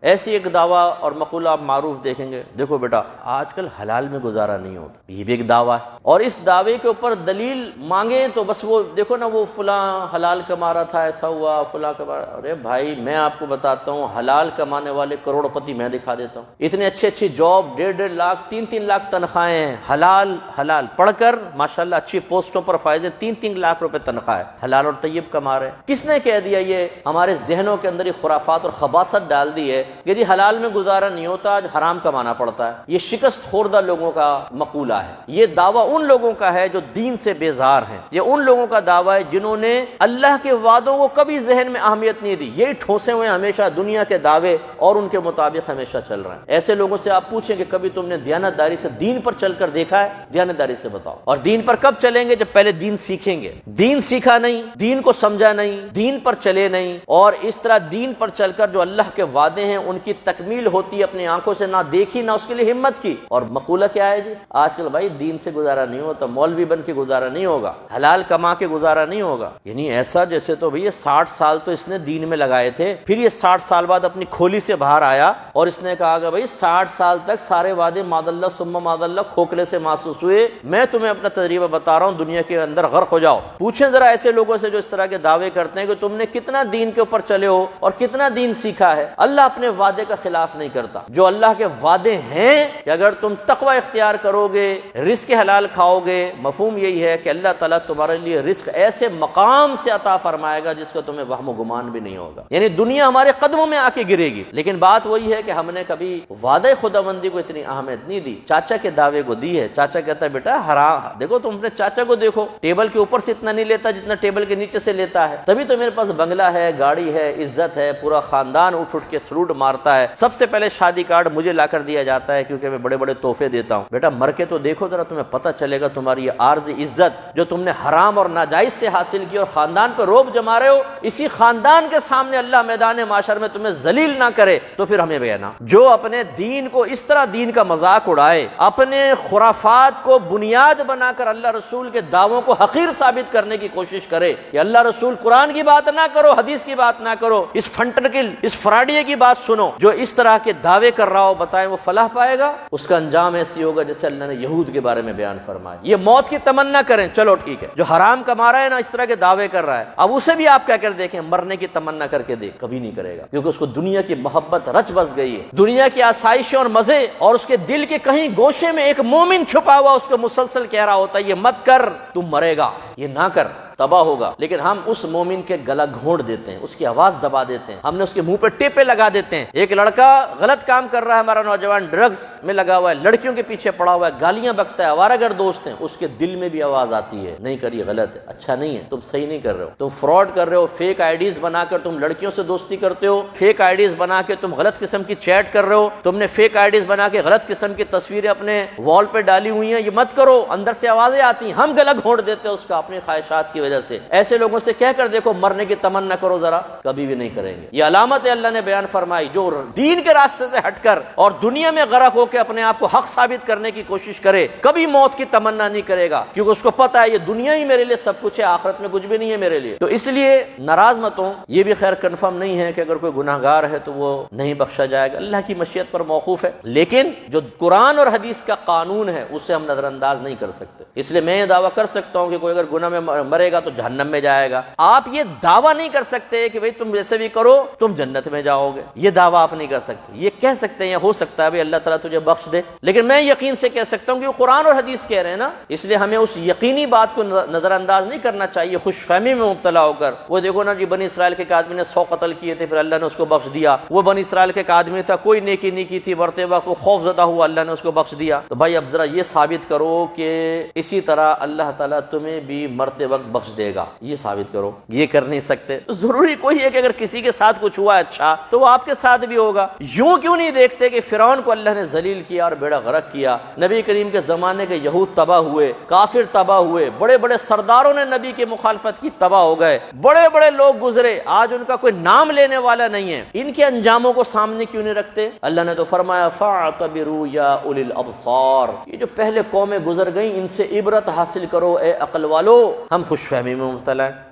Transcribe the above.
ایسی ایک دعویٰ اور مقولہ آپ معروف دیکھیں گے، دیکھو بیٹا آج کل حلال میں گزارا نہیں ہوتا، یہ بھی ایک دعویٰ ہے، اور اس دعوے کے اوپر دلیل مانگیں تو بس وہ دیکھو نا، وہ فلاں حلال کما رہا تھا ایسا ہوا، فلاں کما رہا۔ ارے بھائی میں آپ کو بتاتا ہوں، حلال کمانے والے کروڑ پتی میں دکھا دیتا ہوں، اتنے اچھی اچھی جاب، 1.5 لاکھ 3 لاکھ تنخواہیں ہیں، حلال پڑھ کر ماشاءاللہ اچھی پوسٹوں پر فائز ہیں، 3 لاکھ روپے تنخواہ ہے، حلال اور طیب کما رہے ہیں۔ کس نے کہہ دیا یہ ہمارے ذہنوں کے اندر یہ خرافات اور خباثت ڈال دی ہے کہ جی حلال میں گزارا نہیں ہوتا، آج حرام کمانا پڑتا ہے؟ یہ شکست خوردہ لوگوں کا مقولہ ہے، یہ دعویٰ ان لوگوں کا ہے جو دین سے بیزار ہیں، یہ ان لوگوں کا دعویٰ ہے جنہوں نے اللہ کے وعدوں کو کبھی ذہن میں اہمیت نہیں دی، یہی ٹھوسے ہوئے ہمیشہ دنیا کے دعوے اور ان کے مطابق ہمیشہ چل رہے ہیں۔ ایسے لوگوں سے آپ پوچھیں کہ کبھی تم نے دیانتداری سے دین پر چل کر دیکھا ہے؟ دیانتداری سے بتاؤ۔ اور دین پر کب چلیں گے؟ جب پہلے دین سیکھیں گے۔ دین سیکھا نہیں، دین کو سمجھا نہیں، دین پر چلے نہیں، اور اس طرح دین پر چل کر جو اللہ کے وعدے ہیں ان کی تکمیل ہوتی ہے، اپنی آنکھوں سے نہ دیکھی نہ اس کے لیے ہمت کی۔ اور مقولہ کیا ہے جی آج کل؟ بھائی دین سے گزارا نہیں ہوتا، مولوی بن کے گزارا نہیں ہوگا، حلال کما کے گزارا نہیں ہوگا، یعنی ایسا جیسے تو بھئی 60 سال تو اس نے دین میں لگائے تھے، پھر یہ 60 سال بعد اپنی کھولی سے باہر آیا اور اس نے کہا کہ بھئی 60 سال تک سارے وعدے ماد اللہ ثم ماد اللہ کھوکھلے سے محسوس ہوئے، میں تمہیں اپنا تجربہ بتا رہا ہوں، دنیا کے اندر غرق ہو جاؤ۔ پوچھیں ذرا ایسے لوگوں سے جو اس طرح کے دعوے کرتے ہیں کہ تم نے کتنا دین کے اوپر چلے ہو اور کتنا دین سیکھا ہے؟ اللہ اپنے وعدے کا خلاف نہیں کرتا، جو اللہ کے وعدے ہیں کہ اگر تم تقوی اختیار کرو گے، رزق حلال کھاؤ گے، مفہوم یہی ہے کہ اللہ تعالیٰ تمہارے لیے رزق ایسے مقام سے عطا فرمائے گا جس کا تمہیں وہم و گمان بھی نہیں ہوگا، یعنی دنیا ہمارے قدموں میں آ کے گرے گی۔ لیکن بات وہی ہے کہ ہم نے کبھی وعدہ خداوندی کو اتنی اہمیت نہیں دی، چاچا کے دعوے کو دی ہے۔ چاچا کہتا ہے بیٹا حرام، دیکھو تم اپنے چاچا کو دیکھو، ٹیبل کے اوپر سے اتنا نہیں لیتا جتنا ٹیبل کے نیچے سے لیتا ہے، تبھی تو میرے پاس بنگلہ ہے، گاڑی ہے، عزت ہے، پورا خاندان اٹھ کے سلوٹ مارتا ہے، سب سے پہلے شادی کارڈ مجھے لا کر دیا جاتا ہے کیونکہ میں بڑے بڑے تحفے دیتا ہوں۔ بیٹا مر کے تو دیکھو ذرا، تمہیں پتہ چلے گا تمہاری یہ عارضی عزت جو تم نے حرام اور ناجائز سے حاصل کی اور خاندان پہ روب جما رہے ہو، اسی خاندان کے سامنے اللہ میدان معاشر میں تمہیں ذلیل نہ کرے تو پھر ہمیں بیانا۔ جو اپنے دین کو اس طرح دین کا مذاق اڑائے، اپنے خرافات کو بنیاد بنا کر اللہ رسول کے دعووں کو حقیر ثابت کرنے کی کوشش کرے کہ اللہ رسول قرآن کی بات نہ کرو، حدیث کی بات نہ کرو، اس فنٹرکل اس فراڈیے کی بات سنو، جو اس طرح کے دعوے کر رہا ہو، بتائیں وہ فلاح پائے گا؟ اس کا انجام ایسی ہوگا جیسے اللہ نے یہود کے بارے میں بیان فرمایا۔ یہ موت کی تمنا کریں، چلو ٹھیک ہے، جو حرام کما رہا ہے نا، اس طرح کے دعوے کر رہا ہے، اب اسے بھی آپ کیا کر دیکھیں، مرنے کی تمنا کر کے دیکھ، کبھی نہیں کرے گا، کیونکہ اس کو دنیا کی محبت رچ بس گئی ہے، دنیا کی آسائشیں اور مزے، اور اس کے دل کے کہیں گوشے میں ایک مومن چھپا ہوا اس کو مسلسل کہہ رہا ہوتا ہے یہ مت کر، تم مرے گا، یہ نہ کر، تباہ ہوگا۔ لیکن ہم اس مومن کے گلا گھونٹ دیتے ہیں، اس کی آواز دبا دیتے ہیں، ہم نے اس کے منہ پہ ٹیپے لگا دیتے ہیں۔ ایک لڑکا غلط کام کر رہا ہے، ہمارا نوجوان ڈرگز میں لگا ہوا ہے، لڑکیوں کے پیچھے پڑا ہوا ہے، گالیاں بکتا ہے، آوارہ گر دوست ہیں، اس کے دل میں بھی آواز آتی ہے نہیں کر، یہ غلط ہے، اچھا نہیں ہے، تم صحیح نہیں کر رہے ہو، تم فراڈ کر رہے ہو، فیک آئی ڈیز بنا کر تم لڑکیوں سے دوستی کرتے ہو، فیک آئی ڈیز بنا کے تم غلط قسم کی چیٹ کر رہے ہو، تم نے فیک آئی ڈیز بنا کے غلط قسم کی تصویریں اپنے وال پہ ڈالی ہوئی ہیں، یہ مت کرو، اندر سے آوازیں آتی ہیں، ہم گلا گھونٹ دیتے ہیں اس کا اپنی خواہشات کی وجہ سے۔ ایسے لوگوں سے کہہ کر دیکھو مرنے کی تمنا کرو ذرا، کبھی بھی نہیں کریں گے۔ یہ علامت اللہ نے بیان فرمائی، جو دین کے راستے سے ہٹ کر اور دنیا میں غرق ہو کے اپنے آپ کو حق ثابت کرنے کی کوشش کرے، کبھی موت کی تمنا نہیں کرے گا، کیونکہ اس کو پتا ہے یہ دنیا ہی میرے لیے سب کچھ ہے، آخرت میں کچھ بھی نہیں ہے میرے لیے۔ تو اس لیے ناراض مت ہو، یہ بھی خیر کنفرم نہیں ہے کہ اگر کوئی گناہ گار ہے تو وہ نہیں بخشا جائے گا، اللہ کی مشیت پر موقوف ہے، لیکن جو قرآن اور حدیث کا قانون ہے اسے ہم نظر انداز نہیں کر سکتے۔ اس لیے میں یہ دعویٰ کر سکتا ہوں کہ کوئی اگر گناہ میں مرے گا تو جہنم میں جائے گا، آپ یہ دعویٰ نہیں کر سکتے کہ بھئی تم جیسے بھی کرو تم جنت میں جاؤ گے، یہ دعویٰ آپ نہیں کر سکتے۔ یہ کہہ سکتے ہیں یا ہو سکتا ہے بھئی اللہ تعالیٰ تجھے بخش دے، لیکن میں یقین سے کہہ سکتا ہوں کہ وہ قرآن اور حدیث کہہ رہے ہیں نا، اس لیے ہمیں اس یقینی بات کو نظر انداز نہیں کرنا چاہیے خوش فہمی میں مبتلا ہو کر۔ وہ دیکھو نا جی بنی اسرائیل کے ایک آدمی نے 100 قتل کیے تھے، پھر اللہ نے اس کو بخش دیا۔ وہ بنی اسرائیل کے ایک آدمی تھا، کوئی نیکی نہیں کی تھی، مرتے وقت وہ خوف زدہ ہوا، اللہ نے اس کو بخش دیا۔ تو بھائی اب ذرا یہ ثابت کرو کہ اسی طرح اللہ تعالیٰ تمہیں بھی مرتے وقت بخش دے گا، یہ ثابت کرو، یہ کر نہیں سکتے۔ تو ضروری کوئی ہے کہ اگر کسی کے ساتھ کچھ ہوا اچھا تو وہ آپ کے ساتھ بھی ہوگا۔ یوں کیوں نہیں دیکھتے کہ فرعون کو اللہ نے ذلیل کیا اور بیڑا غرق کیا، نبی کریم کے زمانے کے یہود تباہ ہوئے، کافر تباہ ہوئے، بڑے بڑے سرداروں نے نبی کی مخالفت کی، تباہ ہو گئے، بڑے بڑے لوگ گزرے، آج ان کا کوئی نام لینے والا نہیں ہے۔ ان کے انجاموں کو سامنے کیوں نہیں رکھتے؟ اللہ نے تو فرمایا فَاعْتَبِرُوا يَا أُولِي الْأَبْصَارِ، یہ جو پہلے قومیں گزر گئیں ان سے عبرت حاصل کرو اے عقل والو۔ ہم خوش فہمی میں مبتلا ہیں۔